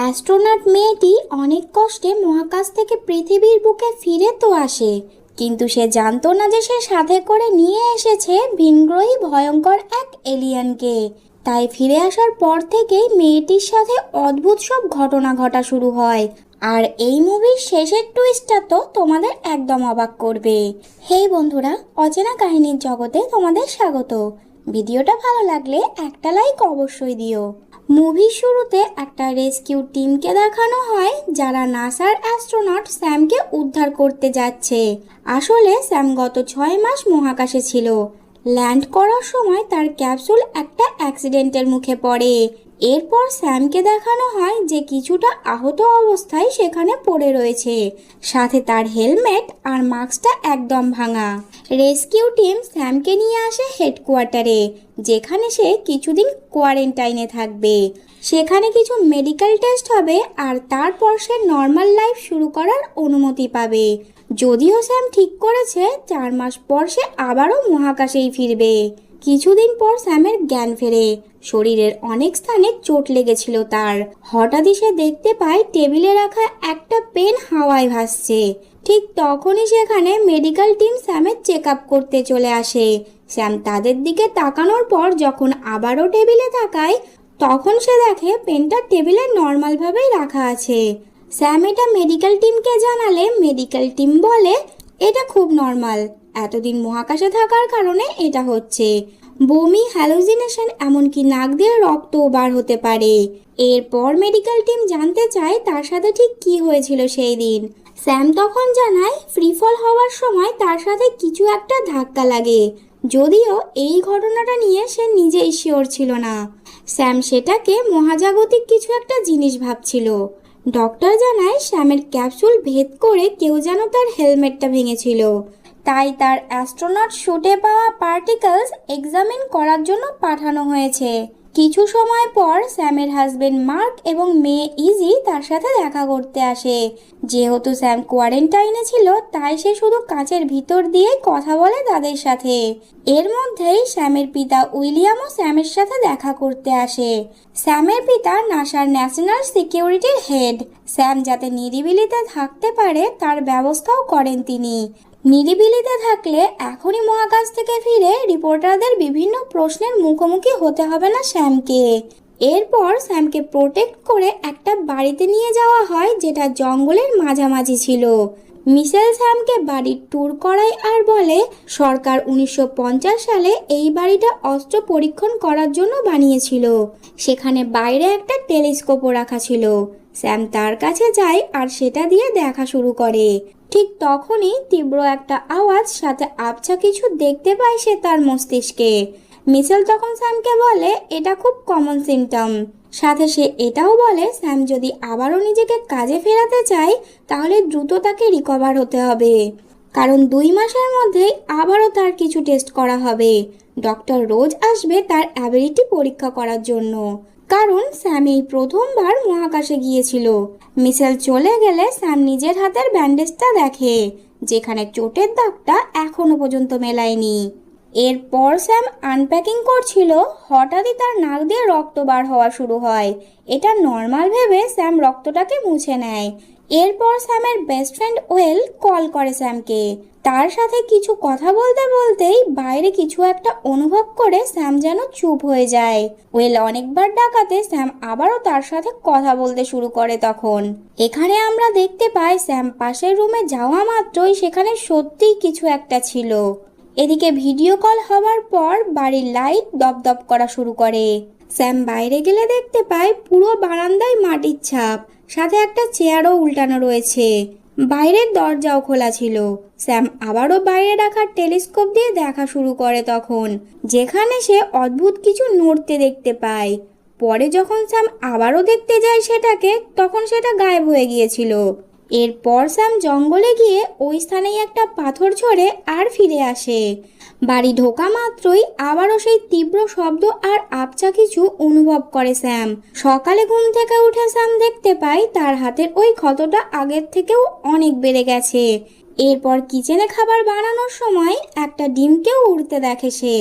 Astronaut মেয়েটি অনেক কষ্টে মহাকাশ থেকে পৃথিবীর বুকে ফিরে তো আসে, কিন্তু সে জানতো না যে সে সাথে করে নিয়ে এসেছে ভিনগ্রহী ভয়ঙ্কর এক এলিয়েনকে। তাই ফিরে আসার পর থেকেই মেয়েটির সাথে অদ্ভুত সব ঘটনা ঘটা শুরু হয়। আর এই মুভির শেষের টুইস্টটা তো তোমাদের একদম অবাক করবে। হেই বন্ধুরা, অচেনা কাহিনীর জগতে তোমাদের স্বাগত। ভিডিওটা ভালো লাগলে একটা লাইক অবশ্যই দিও। মুভির শুরুতে একটা রেস্কিউ টিমকে দেখানো হয় যারা নাসার অ্যাস্ট্রোনট স্যামকে উদ্ধার করতে যাচ্ছে। আসলে স্যাম গত 6 মাস মহাকাশে ছিল। ল্যান্ড করার সময় তার ক্যাপসুল একটা অ্যাক্সিডেন্টের মুখে পড়ে। এরপর স্যামকে দেখানো হয় যে কিছুটা আহত অবস্থায় সেখানে পড়ে রয়েছে, সাথে তার হেলমেট আর মাস্কটা একদম ভাঙা। রেস্কিউ টিম স্যামকে নিয়ে আসে হেডকোয়ার্টারে, যেখানে সে কিছুদিন কোয়ারেন্টাইনে থাকবে। সেখানে কিছু মেডিকেল টেস্ট হবে আর তারপর সে নর্মাল লাইফ শুরু করার অনুমতি পাবে। যদিও স্যাম ঠিক করেছে 4 মাস পর সে আবারও মহাকাশেই ফিরবে। কিছুদিন পর স্যামের জ্ঞান ফেরে। শরীরের অনেক স্থানে চোট লেগেছিল তার। হঠাৎই সে দেখতে পায় টেবিলে রাখা একটা পেন হাওয়ায় ভাসছে। ঠিক তখনই সেখানে মেডিকেল টিম স্যামের চেক আপ করতে চলে আসে। স্যাম তাদের দিকে তাকানোর পর যখন আবারও টেবিলে তাকায়, তখন সে দেখে পেনটা টেবিলে নর্মালভাবেই রাখা আছে। স্যাম এটা মেডিকেল টিমকে জানালে মেডিকেল টিম বলে এটা খুব নর্মাল, এতদিন মহাকাশে থাকার কারণে এটা হচ্ছে। বমি, হ্যালুসিনেশন, এমনকি নাক দিয়ে রক্তও বার হতে পারে। এরপর মেডিকেল টিম জানতে চায় তার সাথে ঠিক কি হয়েছিল সেই দিন। স্যাম তখন জানায় ফ্রি ফল হওয়ার সময় তার সাথে কিছু একটা ধাক্কা লাগে, যদিও এই ঘটনাটা নিয়ে সে নিজেই শিওর ছিল না। স্যাম সেটাকে মহাজাগতিক কিছু একটা জিনিস ভাবছিল। ডক্টর জানায় স্যামের ক্যাপসুল ভেদ করে কেউ যেন তার হেলমেটটা ভেঙেছিল। তাই তার অ্যাস্ট্রোনট শুটে পাওয়া পার্টিকেলস এক্সামিন করার জন্য পাঠানো হয়েছে। কিছু সময় পর স্যামের হাজবেন্ড মার্ক এবং মেয়ে ইজি তার সাথে দেখা করতে আসে। যেহেতু স্যাম কোয়ারেন্টাইনে ছিল, তাই সে শুধু কাঁচের ভিতর দিয়ে কথা বলে তাদের সাথে। এর মধ্যেই স্যামের পিতা উইলিয়ামও স্যামের সাথে দেখা করতে আসে। স্যামের পিতা নাসার ন্যাশনাল সিকিউরিটির হেড। স্যাম যাতে নিরিবিলিতে থাকতে পারে তার ব্যবস্থাও করেন তিনি। নিরিবিলিতে থাকলে এখনই মহাকাশ থেকে ফিরে রিপোর্টারদের বিভিন্ন প্রশ্নের মুখোমুখি হতে হবে না স্যামকে। এরপর স্যামকে প্রোটেক্ট করে একটা বাড়িতে নিয়ে যাওয়া হয় যেটা জঙ্গলের মাঝামাঝি ছিল। মিশেল স্যামকে বাড়ির ট্যুর করায় আর বলে সরকার 1950 সালে এই বাড়িটা অস্ত্র পরীক্ষণ করার জন্য বানিয়েছিল। সেখানে বাইরে একটা টেলিস্কোপও রাখা ছিল। স্যাম তার কাছে যায় আর সেটা দিয়ে দেখা শুরু করে। ঠিক তখনই তীব্র একটা আওয়াজ সাথে আবছা কিছু দেখতে পায় সে তার মস্তিষ্কে। মিশেল তখন স্যামকে বলে এটা খুব কমন সিমটম। সাথে সে এটাও বলে স্যাম যদি আবারও নিজেকে কাজে ফেরাতে চায় তাহলে দ্রুত তাকে রিকভার হতে হবে, কারণ 2 মাসের মধ্যেই আবারও তার কিছু টেস্ট করা হবে। ডক্টর রোজ আসবে তার অ্যাবিলিটি পরীক্ষা করার জন্য, কারণ স্যাম এই প্রথমবার মহাকাশে গিয়েছিল। মিশেল চলে গেলে স্যাম নিজের হাতের ব্যান্ডেজটা দেখে, যেখানে চোটের দাগটা এখনো পর্যন্ত মেলায়নি। এরপর স্যাম আনপ্যাকিং করছিল, হঠাৎই তার নাক দিয়ে রক্ত বার হওয়া শুরু হয়। এটা নর্মাল ভেবে স্যাম রক্তটাকে মুছে নেয়। এরপর স্যামের বেস্ট ফ্রেন্ড ওয়েল কল করে স্যামকে। তার সাথে কিছু কথা বলতে বলতেই বাইরে কিছু একটা অনুভব করে স্যাম যেন চুপ হয়ে যায়। ওয়েল অনেকবার ডাকাতে স্যাম আবারও তার সাথে কথা বলতে শুরু করে। তখন এখানে আমরা দেখতে পাই স্যাম পাশের রুমে যাওয়া মাত্রই সেখানে সত্যিই কিছু একটা ছিল। এদিকে ভিডিও কল হওয়ার পর বাড়ির লাইট দপদপ করা শুরু করে। স্যাম বাইরে গেলে দেখতে পায় পুরো বারান্দায় মাটির ছাপ, সাথে একটা চেয়ারও উল্টানো রয়েছে। বাইরের দরজাও খোলা ছিল। স্যাম আবারও বাইরে রাখা টেলিস্কোপ দিয়ে দেখা শুরু করে তখন, যেখানে সে অদ্ভুত কিছু নড়তে দেখতে পায়। পরে যখন স্যাম আবারও দেখতে যায় সেটাকে, তখন সেটা গায়েব হয়ে গিয়েছিল। এরপর স্যাম জঙ্গলে গিয়ে ওই স্থানেই একটা পাথর ছড়ে আর ফিরে আসে। বাড়ি ঢোকা মাত্রই আবারও সেই তীব্র শব্দ আর আবছা কিছু অনুভব করে স্যাম। সকালে ঘুম থেকে উঠে স্যাম দেখতে পায় তার হাতের ওই ক্ষতটা আগের থেকেও অনেক বেড়ে গেছে। এরপর কিচেনে খাবার বানানোর সময় একটা ডিমকেও উড়তে দেখে সে।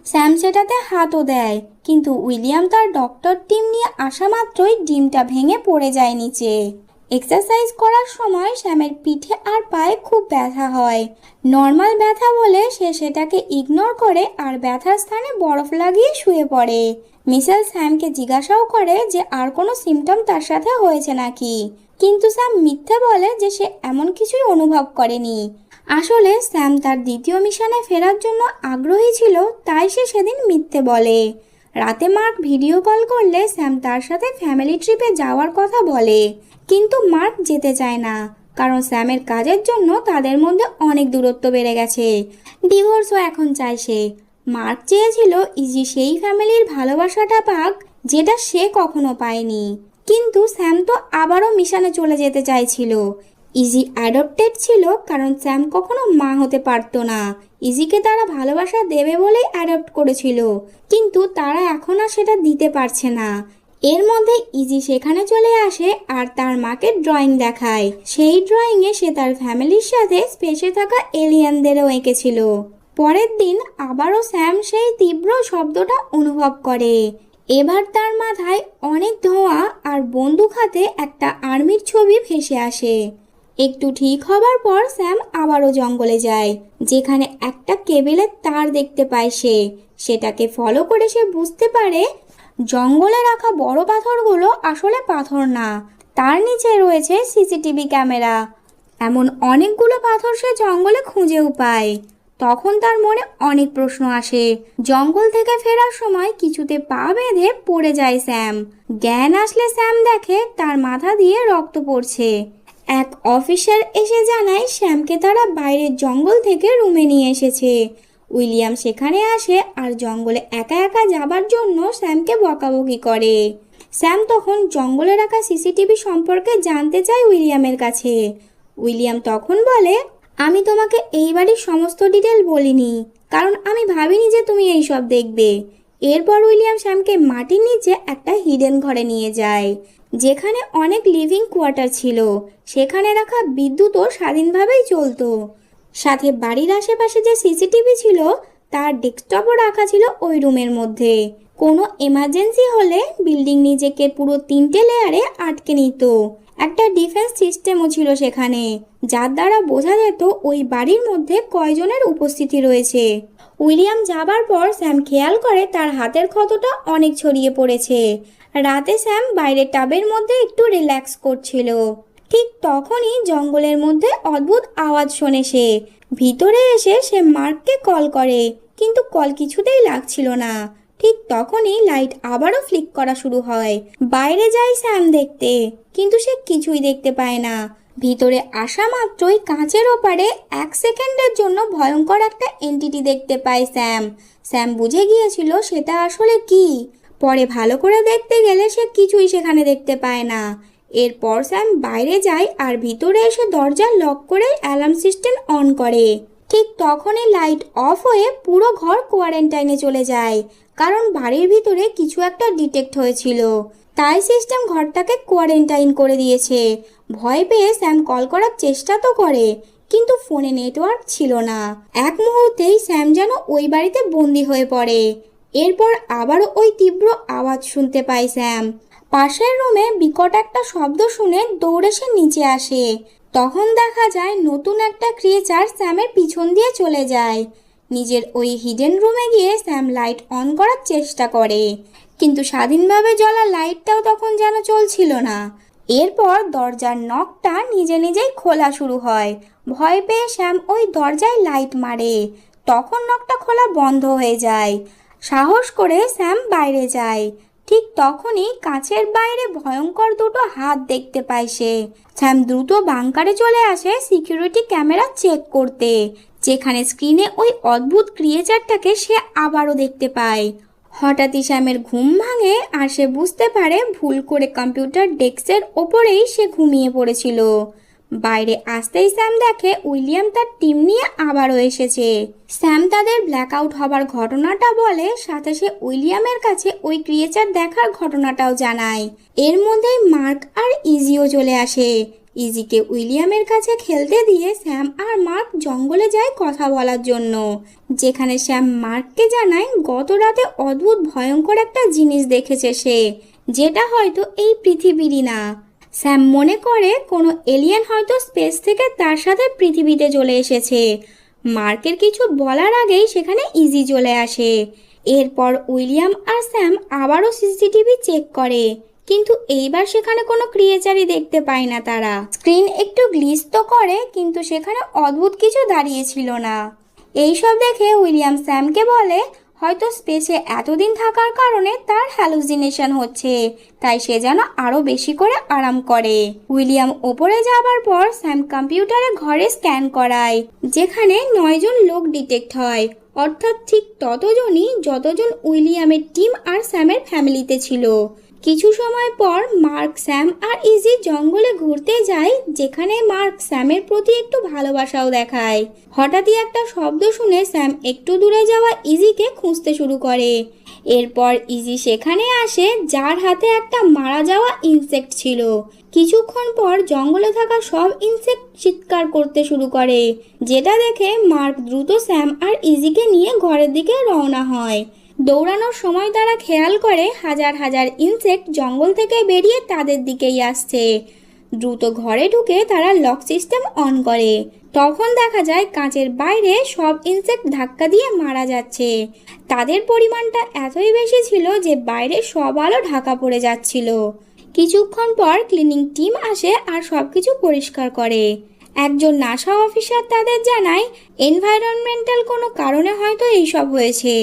স্যাম সেটাতে হাতও দেয়, কিন্তু উইলিয়াম তার ডক্টর টিম নিয়ে আসা মাত্রই ডিমটা ভেঙে পড়ে যায় নিচে। এক্সারসাইজ করার সময় স্যামের পিঠে আর পায়ে খুব ব্যথা হয়। নর্মাল ব্যথা বলে সে সেটাকে ইগনোর করে আর ব্যথার স্থানে বরফ লাগিয়ে শুয়ে পড়ে। মিশেল স্যামকে জিজ্ঞাসাও করে যে আর কোনো সিমটম তার সাথে হয়েছে নাকি, কিন্তু স্যাম মিথ্যে বলে যে সে এমন কিছুই অনুভব করেনি। আসলে স্যাম তার দ্বিতীয় মিশনে ফেরার জন্য আগ্রহী ছিল, তাই সে সেদিন মিথ্যে বলে। রাতে মার্ক ভিডিও কল করলে স্যাম তার সাথে ফ্যামিলি ট্রিপে যাওয়ার কথা বলে, কিন্তু মার্ক যেতে চায় না, কারণ স্যামের কাজের জন্য তাদের মধ্যে অনেক দূরত্ব বেড়ে গেছে। ডিভোর্সও এখন চায় সে। মার্ক চেয়েছিল ইজি সেই ফ্যামিলির ভালোবাসাটা পাক যেটা সে কখনো পায়নি, কিন্তু স্যাম তো আবারও মিশনে চলে যেতে চাইছিল। ইজি অ্যাডপ্টেড ছিল, কারণ স্যাম কখনো মা হতে পারতো না। ইজিকে তারা ভালোবাসা দেবে বলেই অ্যাডপ্ট করেছিল, কিন্তু তারা এখন আর সেটা দিতে পারছে না। এর মধ্যে ইজি সেখানে চলে আসে আর তার মাকে ড্রয়িং দেখায়। সেই ড্রয়িংয়ে সে তার ফ্যামিলির সাথে স্পেসে থাকা এলিয়েনদেরও এঁকেছিল। পরের দিন আবারও স্যাম সেই তীব্র শব্দটা অনুভব করে। এবার তার মাথায় অনেক ধোঁয়া আর বন্দুক হাতে একটা আর্মির ছবি ভেসে আসে। একটু ঠিক হবার পর স্যাম আবারও জঙ্গলে যায়, যেখানে একটা কেবেলের তার দেখতে পায় সে। সেটাকে ফলো করে সে বুঝতে পারে জঙ্গলে রাখা বড় পাথরগুলো আসলে পাথর না, তার নিচে রয়েছে সিসিটিভি ক্যামেরা। এমন অনেকগুলো পাথর সে জঙ্গলে খুঁজেও পায়। তখন তার মনে অনেক প্রশ্ন আসে। জঙ্গল থেকে ফেরার সময় কিছুতে পা বেঁধে পড়ে যায় স্যাম। জ্ঞান আসলে স্যাম দেখে তার মাথা দিয়ে রক্ত পড়ছে। এক অফিসার এসে জানায় স্যামকে তারা বাইরের জঙ্গল থেকে রুমে নিয়ে এসেছে। উইলিয়াম সেখানে আসে আর জঙ্গলে একা একা যাবার জন্য স্যামকে বকাবকি করে। স্যাম তখন জঙ্গলে রাখা সিসিটিভি সম্পর্কে জানতে চায় উইলিয়ামের কাছে। উইলিয়াম তখন বলে, আমি তোমাকে এই বাড়ির সমস্ত ডিটেল বলিনি, কারণ আমি ভাবিনি যে তুমি এই সব দেখবে। এরপর উইলিয়াম স্যামকে মাটির নিচে একটা হিডেন ঘরে নিয়ে যায়, যেখানে অনেক লিভিং কোয়ার্টার ছিল। সেখানে রাখা বিদ্যুৎও স্বাধীনভাবেই চলতো। সাথে বাড়ির আশেপাশে যে সিসিটিভি ছিল তার ডেস্কটপও রাখা ছিল ওই রুমের মধ্যে। কোনো এমার্জেন্সি হলে বিল্ডিং নিজেকে পুরো 3টে লেয়ারে আটকে নিত। একটা ডিফেন্স সিস্টেমও ছিল সেখানে, যার দ্বারা বোঝা যেত ওই বাড়ির মধ্যে কয়জনের উপস্থিতি রয়েছে। উইলিয়াম যাবার পর স্যাম খেয়াল করে তার হাতের ক্ষতটা অনেক ছড়িয়ে পড়েছে। রাতে স্যাম বাইরের টাবের মধ্যে একটু রিল্যাক্স করছিল। ঠিক তখনই জঙ্গলের মধ্যে অদ্ভুত আওয়াজ শোনে সে। ভিতরে এসে সে মার্ককে কল করে, কিন্তু কল কিছুতেই লাগছিল না। ঠিক তখনই লাইট আবারও ফ্লিক করা শুরু হয়। বাইরে যায় স্যাম দেখতে, কিন্তু সে কিছুই দেখতে পায় না। ভিতরে আসা মাত্রই কাঁচের ওপারে 1 সেকেন্ডের জন্য ভয়ঙ্কর একটা এন্টিটি দেখতে পায় স্যাম। স্যাম বুঝে গিয়েছিল সেটা আসলে কি। পরে ভালো করে দেখতে গেলে সে কিছুই সেখানে দেখতে পায় না। এরপর স্যাম বাইরে যায় আর ভিতরে এসে দরজা লক করে অ্যালার্ম সিস্টেম অন করে। ঠিক তখনই লাইট অফ হয়ে পুরো ঘর কোয়ারেন্টাইনে চলে যায়, কারণ বাড়ির ভিতরে কিছু একটা ডিটেক্ট হয়েছিল। তাই সিস্টেম ঘরটাকে কোয়ারেন্টাইন করে দিয়েছে। ভয় পেয়ে স্যাম কল করার চেষ্টা তো করে, কিন্তু ফোনে নেটওয়ার্ক ছিল না। এক মুহূর্তেই স্যাম যেন ওই বাড়িতে বন্দি হয়ে পড়ে। এরপর আবারও ওই তীব্র আওয়াজ শুনতে পায় স্যাম। পাশের রুমে বিকট একটা শব্দ শুনে দৌড়ে সে নিচে আসে। তখন দেখা যায় নতুন একটা ক্রিয়েচার স্যামের পিছন দিয়ে চলে যায়। নিজের ওই হিডেন রুমে গিয়ে স্যাম লাইট অন করার চেষ্টা করে, কিন্তু স্বাধীনভাবে জ্বলা লাইটটাও তখন যেন চলছিল না। এরপর দরজার নকটা নিজে নিজেই খোলা শুরু হয়। ভয় পেয়ে স্যাম ওই দরজায় লাইট মারে। তখন নকটা খোলা বন্ধ হয়ে যায়। সাহস করে স্যাম বাইরে যায়। ঠিক তখনই কাঁচের বাইরে ভয়ঙ্কর দুটো হাত দেখতে পায় সে। স্যাম দ্রুত বাংকারে চলে আসে সিকিউরিটি ক্যামেরা চেক করতে, যেখানে স্ক্রিনে ওই অদ্ভুত ক্রিয়েচারটাকে সে আবারও দেখতে পায়। হঠাৎই স্যামের ঘুম ভাঙে আর সে বুঝতে পারে ভুল করে কম্পিউটার ডেস্কের ওপরেই সে ঘুমিয়ে পড়েছিল। বাইরে আসতেই স্যাম দেখে উইলিয়াম তার টিম নিয়ে আবারও এসেছে। স্যাম তাদের ব্ল্যাকআউট হবার ঘটনাটা বলে, সাথে সে উইলিয়ামের কাছে ওই ক্রিয়েচার দেখার ঘটনাটাও জানায়। এর মধ্যেই মার্ক আর ইজিও চলে আসে, ইজিকে উইলিয়ামের কাছে খেলতে দিয়ে স্যাম আর মার্ক জঙ্গলে যায় কথা বলার জন্য, যেখানে স্যাম মার্ককে জানায় গত রাতে অদ্ভুত ভয়ঙ্কর একটা জিনিস দেখেছে সে, যেটা হয়তো এই পৃথিবীরই না। স্যাম মনে করে কোনো এলিয়েন হয়তো স্পেস থেকে তার সাথে পৃথিবীতে চলে এসেছে। মার্কের কিছু বলার আগেই সেখানে ইজি চলে আসে। এরপর উইলিয়াম আর স্যাম আবারও সিসিটিভি চেক করে, কিন্তু এইবার সেখানে কোনো ক্রিয়েচারই দেখতে পায় না তারা। স্ক্রিন একটু গ্লিচ তো করে, কিন্তু সেখানে অদ্ভুত কিছু দাঁড়িয়েছিল না। এইসব দেখে উইলিয়াম স্যামকে বলে হয়তো স্পেসে এতদিন থাকার কারণে তার হ্যালুসিনেশন হচ্ছে, তাই সে যেন আরও বেশি করে আরাম করে। উইলিয়াম ওপরে যাবার পর স্যাম কম্পিউটারে ঘরে স্ক্যান করায়, যেখানে 9 জন লোক ডিটেক্ট হয়, অর্থাৎ ঠিক ততজনই যতজন উইলিয়ামের টিম আর স্যামের ফ্যামিলিতে ছিল। কিছু সময় পর মার্ক, স্যাম আর ইজি জঙ্গলে ঘুরতে যায়, যেখানে মার্ক স্যামের প্রতি একটু ভালোবাসাও দেখায়। হঠাৎই একটা শব্দ শুনে স্যাম একটু দূরে যাওয়া ইজিকে খুঁজতে শুরু করে। এরপর ইজি সেখানে আসে, যার হাতে একটা মারা যাওয়া ইনসেক্ট ছিল। কিছুক্ষণ পর জঙ্গলে থাকা সব ইনসেক্ট চিৎকার করতে শুরু করে, যেটা দেখে মার্ক দ্রুত স্যাম আর ইজিকে নিয়ে ঘরের দিকে রওনা হয়। দৌড়ানোর সময় তারা খেয়াল করে হাজার হাজার ইনসেক্ট জঙ্গল থেকে বেরিয়ে তাদের দিকেই আসছে। দ্রুত ঘরে ঢুকে তারা লক সিস্টেম অন করে। তখন দেখা যায় কাঁচের বাইরে সব ইনসেক্ট ধাক্কা দিয়ে মারা যাচ্ছে। তাদের পরিমাণটা এতই বেশি ছিল যে বাইরে সব আলো ঢাকা পড়ে যাচ্ছিল। কিছুক্ষণ পর ক্লিনিং টিম আসে আর সব কিছু পরিষ্কার করে। একজন নাসা অফিসার তাদের জানায় এনভায়রনমেন্টাল কোনো কারণে হয়তো এইসব হয়েছে।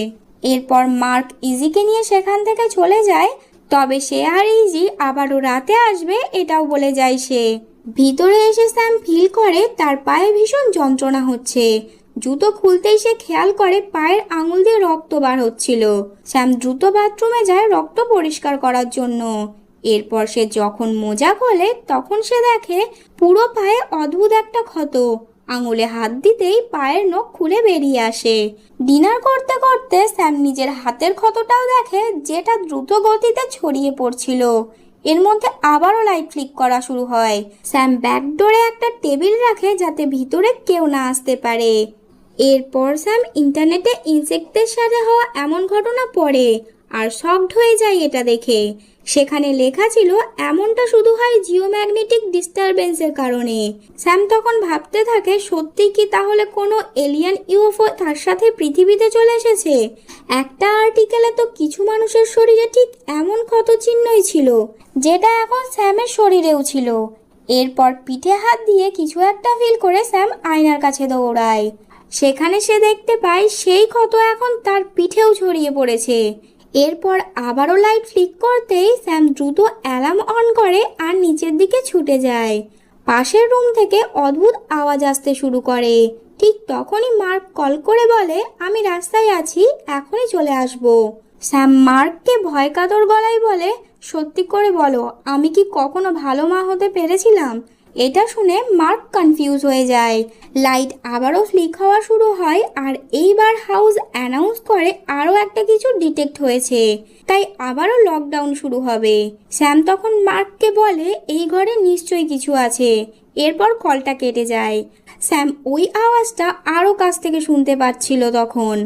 এরপর মার্ক ইজিকে নিয়ে সেখান থেকে চলে যায়, তবে সে আর ইজি আবারও রাতে আসবে এটাও বলে যায় সে। ভিতরে এসে স্যাম ফিল করে তার পায়ে ভীষণ যন্ত্রণা হচ্ছে। জুতো খুলতেই সে খেয়াল করে পায়ের আঙুল দিয়ে রক্ত বার হচ্ছিল। স্যাম দ্রুত বাথরুমে যায় রক্ত পরিষ্কার করার জন্য। এরপর সে যখন মোজা খোলে তখন সে দেখে পুরো পায়ে অদ্ভুত একটা ক্ষত। আঙুলে হাত দিতেই পায়ের নখ খুলে বেরিয়ে আসে। ডিনার করতে করতে স্যাম নিজের হাতের ক্ষতটাও দেখে, যেটা দ্রুত গতিতে ছড়িয়ে পড়ছিল। এর মধ্যে আবারও লাইট ফ্লিক করা শুরু হয়। স্যাম ব্যাকডোরে একটা টেবিল রাখে যাতে ভিতরে কেউ না আসতে পারে। এরপর স্যাম ইন্টারনেটে ইনসেক্টদের সাথে হওয়া এমন ঘটনা পড়ে আর শকড হয়ে যায় এটা দেখে। সেখানে লেখা ছিল এমনটা শুধু হয় জিওম্যাগনেটিক ডিস্টারবেন্সের কারণে। স্যাম তখন ভাবতে থাকে সত্যি কি তাহলে কোনো এলিয়ান ইউএফও তার সাথে পৃথিবীতে চলে এসেছে। একটা আর্টিকেলে তো কিছু মানুষের শরীরে ঠিক এমন ক্ষত চিহ্নই ছিল, যেটা এখন স্যামের শরীরেও ছিল। এরপর পিঠে হাত দিয়ে কিছু একটা ফিল করে স্যাম আয়নার কাছে দৌড়ায়। সেখানে সে দেখতে পায় সেই ক্ষত এখন তার পিঠেও ছড়িয়ে পড়েছে। এরপর আবারও লাইট ফ্লিক করতেই স্যাম দ্রুত অ্যালার্ম অন করে আর নিচের দিকে ছুটে যায়। পাশের রুম থেকে অদ্ভুত আওয়াজ আসতে শুরু করে। ঠিক তখনই মার্ক কল করে বলে আমি রাস্তায় আছি, এখনই চলে আসব। স্যাম মার্ককে ভয় কাতর গলায় বলে সত্যি করে বলো, আমি কি কখনো ভালো মা হতে পেরেছিলাম? এটা শুনে মার্ক কনফিউজ হয়ে যায়। লাইট আবারও ফ্লিক হওয়া শুরু হয় আর এইবার হাউস অ্যানাউন্স করে আরও একটা কিছু ডিটেক্ট হয়েছে, তাই আবারও লকডাউন শুরু হবে। স্যাম তখন মার্ককে বলে এই ঘরে নিশ্চয়ই কিছু আছে। এরপর কলটা কেটে যায়। স্যাম ওই আওয়াজটা আরও কাছ থেকে শুনতে পাচ্ছিল। তখন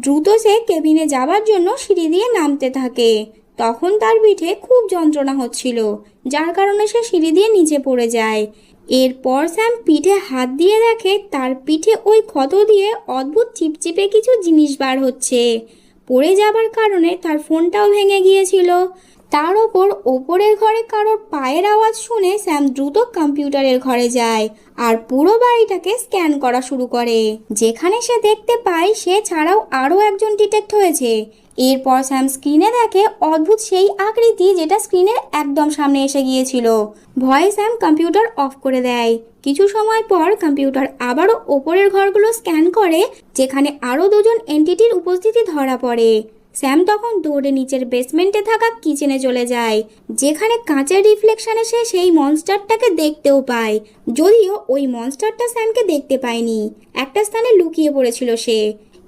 দ্রুত সে কেবিনে যাবার জন্য সিঁড়ি দিয়ে নামতে থাকে। তখন তার পিঠে খুব যন্ত্রণা হচ্ছিল, যার কারণে সে সিঁড়ি দিয়ে নিচে পড়ে যায়। এরপর স্যাম পিঠে হাত দিয়ে দেখে তার পিঠে ওই ক্ষত দিয়ে অদ্ভুত চিপচিপে কিছু জিনিস বার হচ্ছে। পড়ে যাবার কারণে তার ফোনটাও ভেঙে গিয়েছিল। তার ওপর ওপরের ঘরে কারোর পায়ের আওয়াজ শুনে স্যাম দ্রুত কম্পিউটারের ঘরে যায় আর পুরো বাড়িটাকে স্ক্যান করা শুরু করে, যেখানে সে দেখতে পায় সে ছাড়াও আরও একজন ডিটেক্ট হয়েছে। এরপর স্যাম স্ক্রিনে দেখে অদ্ভুত সেই আকৃতি যেটা স্ক্রিনের একদম সামনে এসে গিয়েছিল। ভয়ে স্যাম কম্পিউটার অফ করে দেয়। কিছু সময় পর কম্পিউটার আবারও ওপরের ঘরগুলো স্ক্যান করে, যেখানে আরও দুজন এন্টিটির উপস্থিতি ধরা পড়ে। স্যাম তখন দৌড়ে নিচের বেসমেন্টে থাকা কিচেনে চলে যায়, যেখানে কাঁচের রিফ্লেকশনে সে সেই মনস্টারটাকে দেখতেও পায়। যদিও ওই মনস্টারটা স্যামকে দেখতে পায়নি, একটা স্থানে লুকিয়ে পড়েছিল সে।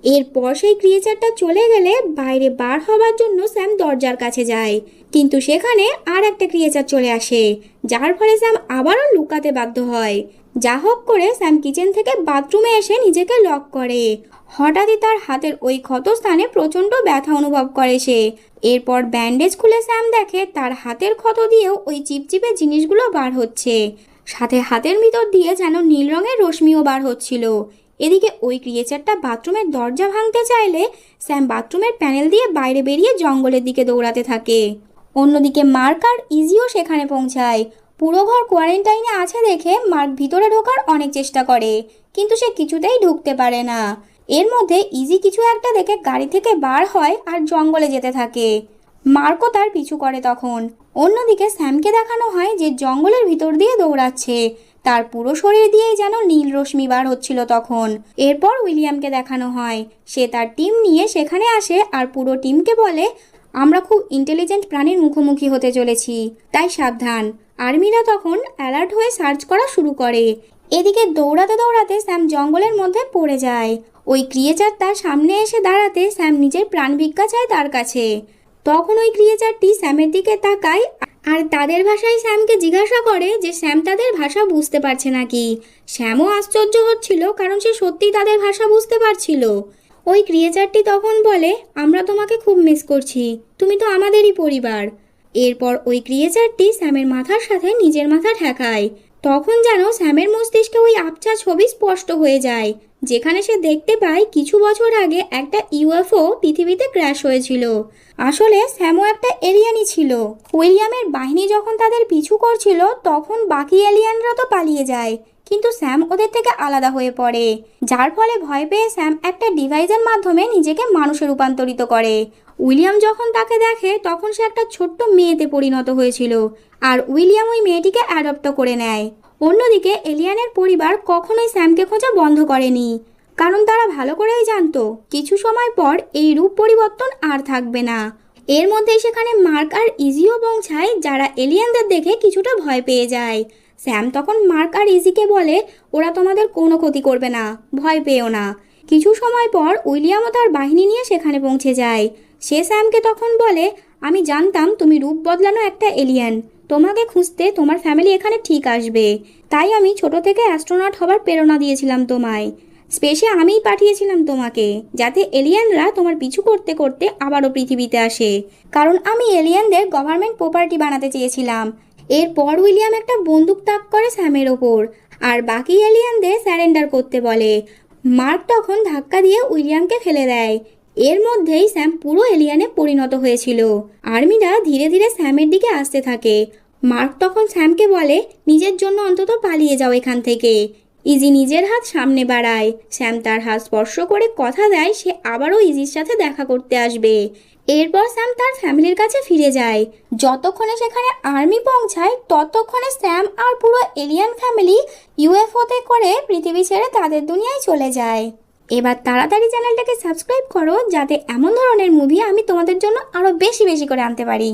এরপর সেই ক্রিয়েচারটা চলে গেলে বাইরে বার হবার জন্য স্যাম দরজার কাছে যায়, কিন্তু সেখানে আর একটা ক্রিয়েচার চলে আসে, যার ফলে স্যাম আবারও লুকাতে বাধ্য হয়। যা হোক করে স্যাম কিচেন থেকে বাথরুমে এসে নিজেকে লক করে। হঠাৎই তার হাতের ওই ক্ষত স্থানে প্রচণ্ড ব্যথা অনুভব করে সে। এরপর ব্যান্ডেজ খুলে স্যাম দেখে তার হাতের ক্ষত দিয়েও ওই চিপচিপে জিনিসগুলো বার হচ্ছে, সাথে হাতের ভিতর দিয়ে যেন নীল রঙের রশ্মিও বার হচ্ছিল। এদিকে ওই ক্রিয়েচারটা বাথরুমের দরজা ভাঙতে চাইলে স্যাম বাথরুমের প্যানেল দিয়ে বাইরে বেরিয়ে জঙ্গলের দিকে দৌড়াতে থাকে। অন্যদিকে মার্ক আর ইজিও সেখানে পৌঁছায়। পুরো ঘর কোয়ারেন্টাইনে আছে দেখে মার্ক ভিতরে ঢোকার অনেক চেষ্টা করে, কিন্তু সে কিছুতেই ঢুকতে পারে না। এর মধ্যে ইজি কিছু একটা দেখে গাড়ি থেকে বার হয় আর জঙ্গলে যেতে থাকে। মার্কও তার পিছু করে তখন। অন্যদিকে স্যামকে দেখানো হয় যে জঙ্গলের ভিতর দিয়ে দৌড়াচ্ছে, তার পুরো শরীর দিয়েই যেন নীল রশ্মি বার হচ্ছিল তখন। এরপর উইলিয়ামকে দেখানো হয়, সে তার টিম নিয়ে সেখানে আসে আর পুরো টিমকে বলে, আমরা খুব ইন্টেলিজেন্ট প্রাণীর মুখোমুখি হতে চলেছি, তাই সাবধান। আর্মিরা তখন অ্যালার্ট হয়ে সার্চ করা শুরু করে। এদিকে দৌড়াতে দৌড়াতে স্যাম জঙ্গলের মধ্যে পড়ে যায়। ওই ক্রিয়েচার তার সামনে এসে দাঁড়াতে স্যাম নিজের প্রাণ ভিক্ষা চায় তার কাছে। তখন ওই ক্রিয়েচারটি স্যামের দিকে তাকায় আর তাদের ভাষায় স্যামকে জিজ্ঞাসা করে যে স্যাম তাদের ভাষা বুঝতে পারছে নাকি। স্যামও আশ্চর্য হচ্ছিল, কারণ সে সত্যিই তাদের ভাষা বুঝতে পারছিল। ওই ক্রিয়েচারটি তখন বলে, আমরা তোমাকে খুব মিস করছি, তুমি তো আমাদেরই পরিবার। এরপর ওই ক্রিয়েচারটি স্যামের মাথার সাথে নিজের মাথা ঠেকায়। তখন যেন স্যামের মস্তিষ্কে ওই আবছা ছবি স্পষ্ট হয়ে যায়, যেখানে সে দেখতে পায় কিছু বছর আগে একটা ইউএফও পৃথিবীতে ক্র্যাশ হয়েছিল। আসলে স্যামও একটা এলিয়ানই ছিল। উইলিয়ামের বাহিনী যখন তাদের পিছু করছিল তখন বাকি এলিয়ানরা তো পালিয়ে যায়, কিন্তু স্যাম ওদের থেকে আলাদা হয়ে পড়ে, যার ফলে ভয় পেয়ে স্যাম একটা ডিভাইসের মাধ্যমে নিজেকে মানুষে রূপান্তরিত করে। উইলিয়াম যখন তাকে দেখে তখন সে একটা ছোট্ট মেয়েতে পরিণত হয়েছিল, আর উইলিয়াম ওই মেয়েটিকে অ্যাডপ্ট করে নেয়। অন্যদিকে এলিয়ানের পরিবার কখনোই স্যামকে খোঁজা বন্ধ করেনি, কারণ তারা ভালো করেই জানতো কিছু সময় পর এই রূপ পরিবর্তন আর থাকবে না। এর মধ্যেই সেখানে মার্ক আর ইজিও পৌঁছায়, যারা এলিয়ানদের দেখে কিছুটা ভয় পেয়ে যায়। স্যাম তখন মার্ক আর ইজিকে বলে, ওরা তোমাদের কোনো ক্ষতি করবে না, ভয় পেও না। কিছু সময় পর উইলিয়ামও তার বাহিনী নিয়ে সেখানে পৌঁছে যায়। সে স্যামকে তখন বলে, আমি জানতাম তুমি রূপ বদলানো একটা এলিয়ান, তোমাকে খুঁজতে তোমার ফ্যামিলি এখানে ঠিক আসবে, তাই আমি ছোট থেকে অ্যাস্ট্রোনট হবার প্রেরণা দিয়েছিলাম তোমায়। স্পেসে আমিই পাঠিয়েছিলাম তোমাকে, যাতে এলিয়ানরা তোমার পিছু করতে করতে আবারও পৃথিবীতে আসে, কারণ আমি এলিয়ানদের গভর্নমেন্ট প্রপার্টি বানাতে চেয়েছিলাম। এরপর উইলিয়াম একটা বন্দুক তাক করে স্যামের ওপর, আর বাকি এলিয়ানদের স্যারেন্ডার করতে বলে। মার্ক তখন ধাক্কা দিয়ে উইলিয়ামকে ফেলে দেয়। এর মধ্যেই স্যাম পুরো এলিয়ানে পরিণত হয়েছিল। আর্মিরা ধীরে ধীরে স্যামের দিকে আসতে থাকে। মার্ক তখন স্যামকে বলে, নিজের জন্য অন্তত পালিয়ে যাও এখান থেকে। ইজি নিজের হাত সামনে বাড়ায়। স্যাম তার হাত স্পর্শ করে কথা দেয় সে আবারও ইজির সাথে দেখা করতে আসবে। এরপর স্যাম তার ফ্যামিলির কাছে ফিরে যায়। যতক্ষণে সেখানে আর্মি পৌঁছায় ততক্ষণে স্যাম আর পুরো এলিয়ান ফ্যামিলি ইউএফওতে করে পৃথিবী ছেড়ে তাদের দুনিয়ায় চলে যায়। এবার তাড়াতাড়ি চ্যানেলটাকে সাবস্ক্রাইব করো, যাতে এমন ধরনের মুভি আমি তোমাদের জন্য আরও বেশি বেশি করে আনতে পারি।